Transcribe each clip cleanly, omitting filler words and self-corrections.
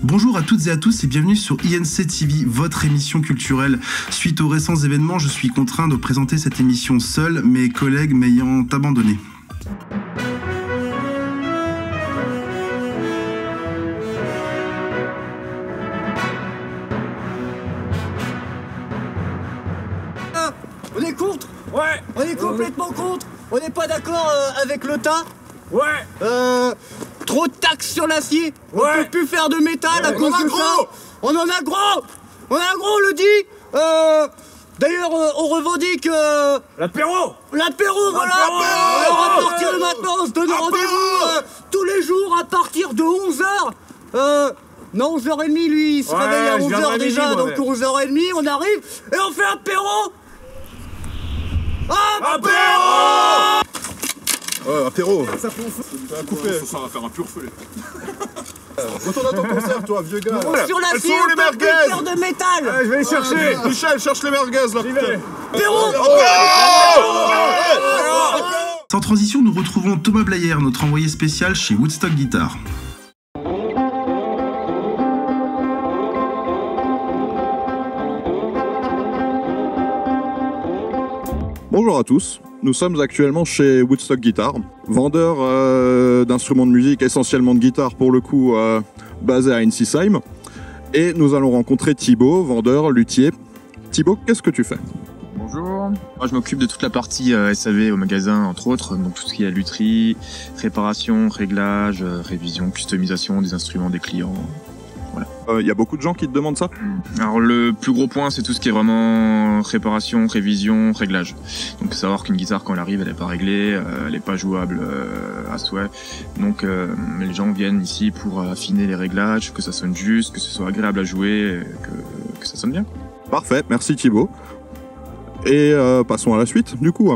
Bonjour à toutes et à tous et bienvenue sur INC TV, votre émission culturelle. Suite aux récents événements, je suis contraint de présenter cette émission seul, mes collègues m'ayant abandonné. On est contre? Ouais. On est complètement contre. On n'est pas d'accord avec l'OTA. Ouais. Trop de taxes sur l'acier. On Ouais. peut plus faire de métal à cause de ça. On en a gros. On on le dit. D'ailleurs, on revendique L'apéro. l'apéro, voilà. Alors à partir de maintenant, on se donne rendez-vous tous les jours à partir de 11h. Non, 11h30, lui, il se réveille à je viendrai 11h déjà, midi, moi, donc 11h30, on arrive et on fait apéro. Apéro. Ouais, apéro. Ça prend feu. Ça va couper. Ça va faire un pur feu. Retourne à ton concert, toi, vieux gars. Sur Elles l'acier, sont où, on les peut plus merguez? faire de métal. Je vais les chercher. Michel, cherche les merguez, là, putain. Apéro. Sans transition, nous retrouvons Thomas Blayer, notre envoyé spécial chez Woodstock Guitar. Bonjour à tous, nous sommes actuellement chez Woodstock Guitar, vendeur d'instruments de musique, essentiellement de guitare pour le coup, basé à Ensisheim. Et nous allons rencontrer Thibaut, vendeur, luthier. Thibaut, qu'est-ce que tu fais? Bonjour. Moi, je m'occupe de toute la partie SAV au magasin, entre autres, donc tout ce qui est lutherie, réparation, réglage, révision, customisation des instruments des clients. Il y a beaucoup de gens qui te demandent ça? Alors le plus gros point, c'est tout ce qui est vraiment réparation, révision, réglage. Donc savoir qu'une guitare, quand elle arrive, elle n'est pas réglée, elle n'est pas jouable à souhait. Donc les gens viennent ici pour affiner les réglages, que ça sonne juste, que ce soit agréable à jouer, que ça sonne bien. Parfait, merci Thibaut. Et passons à la suite, du coup.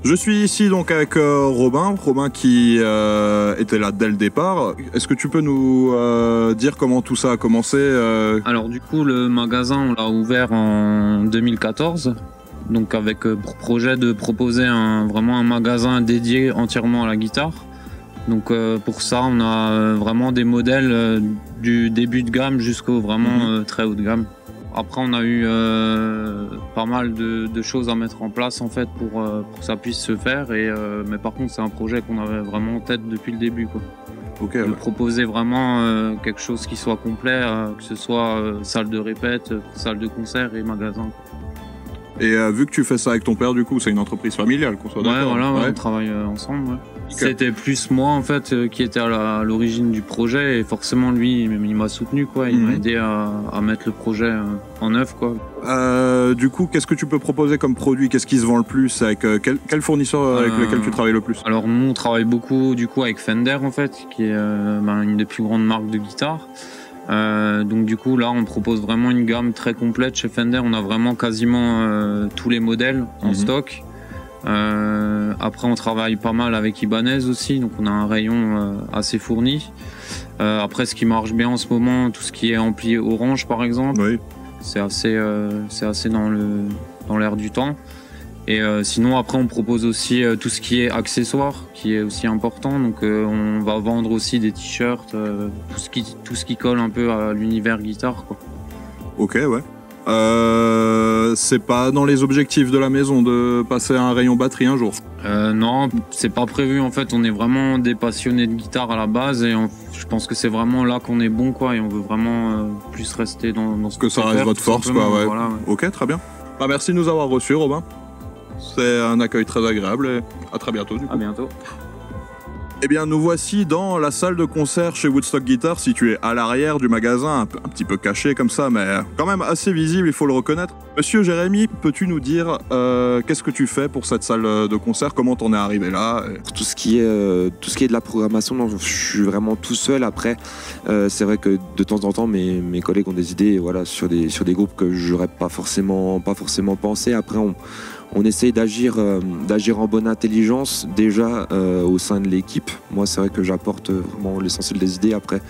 Je suis ici donc avec Robin qui était là dès le départ. Est-ce que tu peux nous dire comment tout ça a commencé Alors du coup, le magasin, on l'a ouvert en 2014, donc avec pour projet de proposer vraiment un magasin dédié entièrement à la guitare. Donc pour ça, on a vraiment des modèles du début de gamme jusqu'au vraiment très haut de gamme. Après, on a eu pas mal de choses à mettre en place en fait pour que ça puisse se faire. Mais par contre, c'est un projet qu'on avait vraiment en tête depuis le début, quoi. Ok. De proposer vraiment quelque chose qui soit complet, que ce soit salle de répète, salle de concert et magasin. Et vu que tu fais ça avec ton père, du coup, c'est une entreprise familiale, qu'on soit Ouais, d'accord. voilà, on travaille ensemble. Ouais. C'était plus moi en fait qui était à l'origine du projet et forcément lui, il m'a soutenu, quoi. Il m'a aidé à mettre le projet en œuvre, quoi. Du coup, qu'est-ce que tu peux proposer comme produit? Qu'est-ce qui se vend le plus? Avec quel fournisseur avec lequel tu travailles le plus? Alors nous, on travaille beaucoup du coup avec Fender en fait, qui est une des plus grandes marques de guitare. Donc du coup là on propose vraiment une gamme très complète chez Fender. On a vraiment quasiment tous les modèles en stock. Après on travaille pas mal avec Ibanez aussi, donc on a un rayon assez fourni. Après ce qui marche bien en ce moment, tout ce qui est ampli Orange par exemple, Oui. c'est assez dans l'air du temps. Et sinon après on propose aussi tout ce qui est accessoires, qui est aussi important. Donc on va vendre aussi des t-shirts, tout ce qui colle un peu à l'univers guitare, quoi. Ok, ouais. C'est pas dans les objectifs de la maison de passer à un rayon batterie un jour? Non, c'est pas prévu en fait. On est vraiment des passionnés de guitare à la base et je pense que c'est vraiment là qu'on est bon, quoi. Et on veut vraiment plus rester dans ce Que ça reste votre force, quoi, ouais. Voilà, ouais. Ok, très bien. Bah, merci de nous avoir reçus, Robin. C'est un accueil très agréable et à très bientôt, du coup. À bientôt. Eh bien, nous voici dans la salle de concert chez Woodstock Guitar, située à l'arrière du magasin, un petit peu caché comme ça, mais quand même assez visible, il faut le reconnaître. Monsieur Jérémy, peux-tu nous dire qu'est-ce que tu fais pour cette salle de concert? Comment t'en es arrivé là? Pour tout ce qui est de la programmation, non, je suis vraiment tout seul. Après, c'est vrai que de temps en temps, mes collègues ont des idées, voilà, sur des groupes que j'aurais pas forcément pensé. Après, on essaye d'agir en bonne intelligence déjà au sein de l'équipe. Moi, c'est vrai que j'apporte vraiment l'essentiel des idées. Après,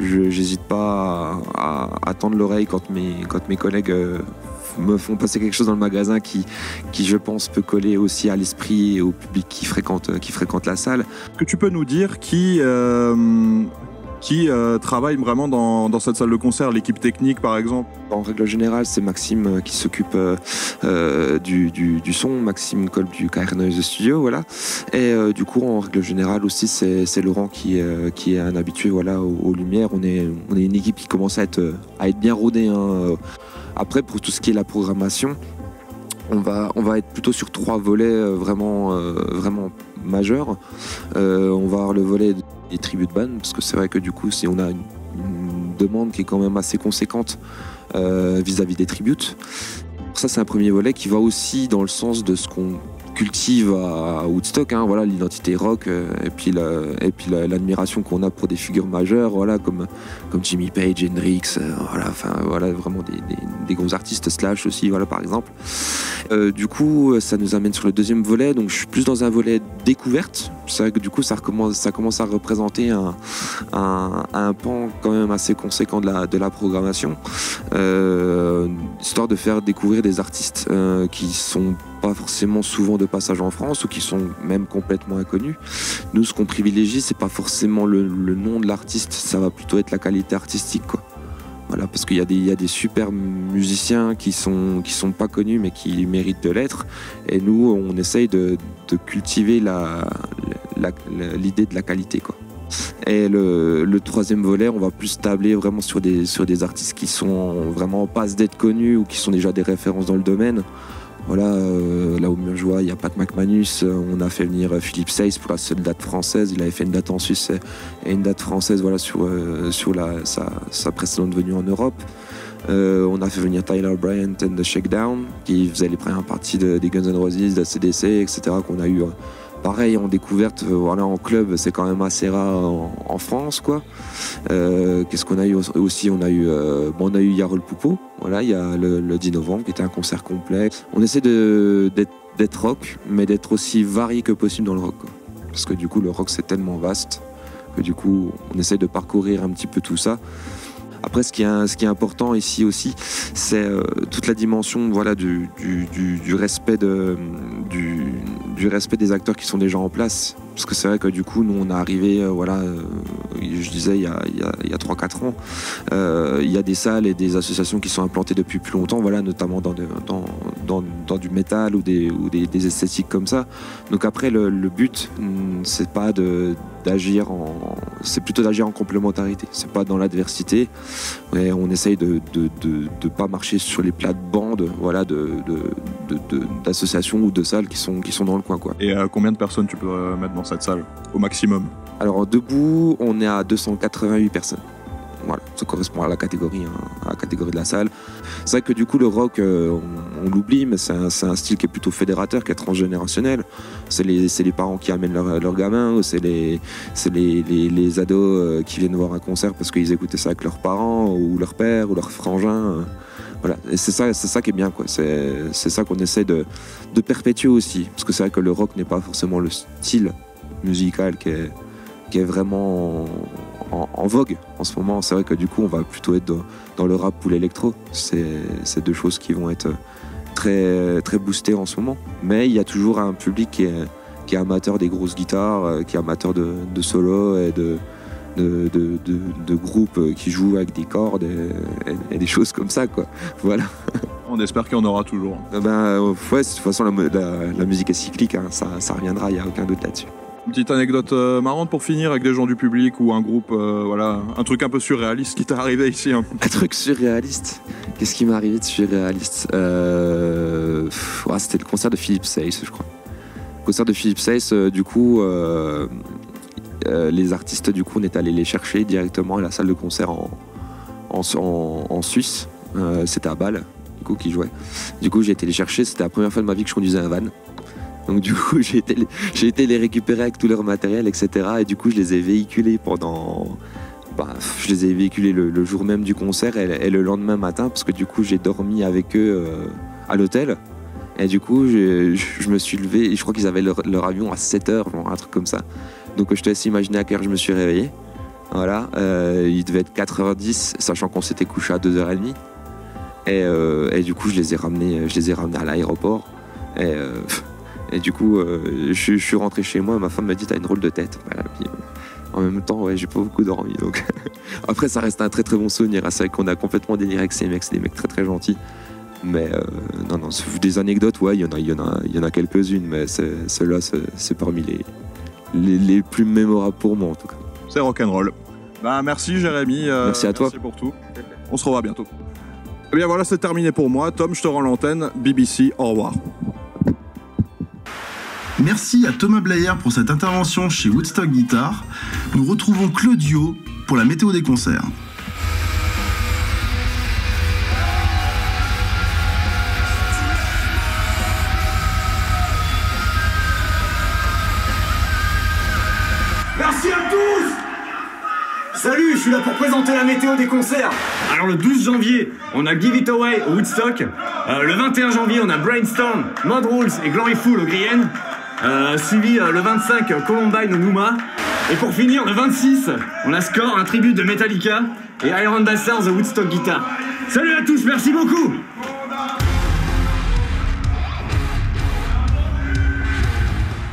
je n'hésite pas à tendre l'oreille quand mes collègues me font passer quelque chose dans le magasin qui je pense peut coller aussi à l'esprit et au public qui fréquente la salle. Que tu peux nous dire qui Qui travaille vraiment dans cette salle de concert, l'équipe technique par exemple? En règle générale, c'est Maxime qui s'occupe du son, Maxime Kolb du KR Noise Studio, voilà. Et du coup, en règle générale aussi, c'est Laurent qui est un habitué, voilà, aux lumières. On est une équipe qui commence à être bien rodée, hein. Après, pour tout ce qui est la programmation, on va être plutôt sur 3 volets vraiment majeurs. On va avoir le volet des tributes band, parce que c'est vrai que du coup, si on a une demande qui est quand même assez conséquente vis-à-vis des tributes. Ça, c'est un premier volet qui va aussi dans le sens de ce qu'on cultive à Woodstock, hein, voilà, l'identité rock, et puis l'admiration qu'on a pour des figures majeures, voilà, comme Jimmy Page, Hendrix, voilà, vraiment des gros artistes, Slash aussi, voilà, par exemple. Du coup, ça nous amène sur le deuxième volet, donc je suis plus dans un volet découverte. C'est vrai que du coup, ça commence à représenter un pan quand même assez conséquent de la programmation, histoire de faire découvrir des artistes qui sont pas forcément souvent de passage en France ou qui sont même complètement inconnus. Nous, ce qu'on privilégie, c'est pas forcément le nom de l'artiste, ça va plutôt être la qualité artistique, quoi. Voilà, parce qu'il y a des super musiciens qui sont pas connus mais qui méritent de l'être. Et nous, on essaye de cultiver l'idée de la qualité, quoi. Et le troisième volet, on va plus tabler vraiment sur des artistes qui sont vraiment en passe d'être connus ou qui sont déjà des références dans le domaine. Voilà, là au Murgeois, il y a Pat McManus, on a fait venir Philippe Seyss pour la seule date française, il avait fait une date en Suisse et une date française, voilà, sur sa précédente venue en Europe. On a fait venir Tyler Bryant and the Shakedown, qui faisait les premières parties des Guns N' Roses, de la CDC, etc., qu'on a eu pareil en découverte, voilà, en club, c'est quand même assez rare en France, quoi. Qu'est-ce qu'on a eu aussi? On a eu Yarol Poupeau, voilà, il y a le 10 novembre qui était un concert complet. On essaie d'être rock, mais d'être aussi varié que possible dans le rock, quoi. Parce que du coup, le rock, c'est tellement vaste que du coup, on essaie de parcourir un petit peu tout ça. Après, ce qui est important ici aussi, c'est toute la dimension, voilà, du respect du respect des acteurs qui sont déjà en place. Parce que c'est vrai que du coup, nous, on est arrivé, je disais, il y a 3-4 ans, il y a des salles et des associations qui sont implantées depuis plus longtemps, voilà, notamment dans du métal ou des esthétiques comme ça. Donc après, le but, c'est pas c'est plutôt d'agir en complémentarité. C'est pas dans l'adversité. Et on essaye de pas marcher sur les plates-bandes, voilà, d'associations ou de salles qui sont dans le coin, quoi. Et combien de personnes tu peux mettre dans cette salle au maximum? Alors debout, on est à 288 personnes. Voilà, ça correspond à la catégorie, hein, à la catégorie de la salle. C'est vrai que du coup, le rock, on l'oublie, mais c'est un style qui est plutôt fédérateur, qui est transgénérationnel. C'est les parents qui amènent leurs gamins, ou c'est les ados qui viennent voir un concert parce qu'ils écoutaient ça avec leurs parents, ou leur père, ou leur frangin. Voilà, et c'est ça qui est bien, quoi. C'est ça qu'on essaie de perpétuer aussi. Parce que c'est vrai que le rock n'est pas forcément le style musical qui est vraiment en vogue en ce moment. C'est vrai que du coup, on va plutôt être dans le rap ou l'électro. C'est deux choses qui vont être très, très boostées en ce moment. Mais il y a toujours un public qui est amateur des grosses guitares, qui est amateur de solos et de groupes qui jouent avec des cordes et des choses comme ça, quoi. Voilà. On espère qu'il y en aura toujours. Ouais, de toute façon, la musique est cyclique, hein. Ça reviendra, il n'y a aucun doute là-dessus. Une petite anecdote marrante pour finir avec des gens du public ou un groupe, voilà, un truc un peu surréaliste qui t'est arrivé ici, hein. Un truc surréaliste? Qu'est-ce qui m'est arrivé de surréaliste? C'était le concert de Philippe Seyss, je crois. Le concert de Philippe Seyss, du coup, les artistes, du coup, on est allé les chercher directement à la salle de concert en Suisse. C'était à Bâle, du coup, qui jouait. Du coup, j'ai été les chercher. C'était la première fois de ma vie que je conduisais un van. Donc du coup, j'ai été les récupérer avec tout leur matériel, etc. Et du coup, je les ai véhiculés je les ai véhiculés le jour même du concert et le lendemain matin, parce que du coup, j'ai dormi avec eux à l'hôtel. Et du coup, je me suis levé, et je crois qu'ils avaient leur avion à 7h, un truc comme ça. Donc je te laisse imaginer à quelle heure je me suis réveillé. Voilà, il devait être 4h10, sachant qu'on s'était couché à 2h30. Et du coup, je les ai ramenés à l'aéroport. Et du coup, je suis rentré chez moi, ma femme m'a dit « t'as une drôle de tête ». en même temps, ouais, j'ai pas beaucoup dormi. Donc après, ça reste un très très bon souvenir. C'est vrai qu'on a complètement déliré avec ces mecs. C'est des mecs très très gentils. Mais non, des anecdotes, ouais, il y en a quelques-unes, mais celle-là, c'est parmi les plus mémorables pour moi en tout cas. C'est rock'n'roll. Bah merci Jérémy. Merci à toi. Merci pour tout. On se revoit bientôt. Eh bien voilà, c'est terminé pour moi. Tom, je te rends l'antenne. BBC, au revoir. Merci à Thomas Blayer pour cette intervention chez Woodstock Guitar. Nous retrouvons Claudio pour la météo des concerts. Merci à tous! Salut, je suis là pour présenter la météo des concerts. Alors le 12 janvier, on a Give It Away au Woodstock. Le 21 janvier, on a Brainstorm, Mod Rules et Gloryful au Grienne. Suivi le 25, Columbine au Nouma. Et pour finir, le 26, on a Score, un tribut de Metallica et Iron Bastards au Woodstock Guitar. Salut à tous, merci beaucoup!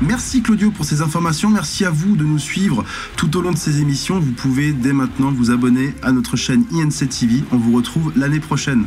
Merci Claudio pour ces informations, merci à vous de nous suivre tout au long de ces émissions. Vous pouvez dès maintenant vous abonner à notre chaîne INC TV. On vous retrouve l'année prochaine.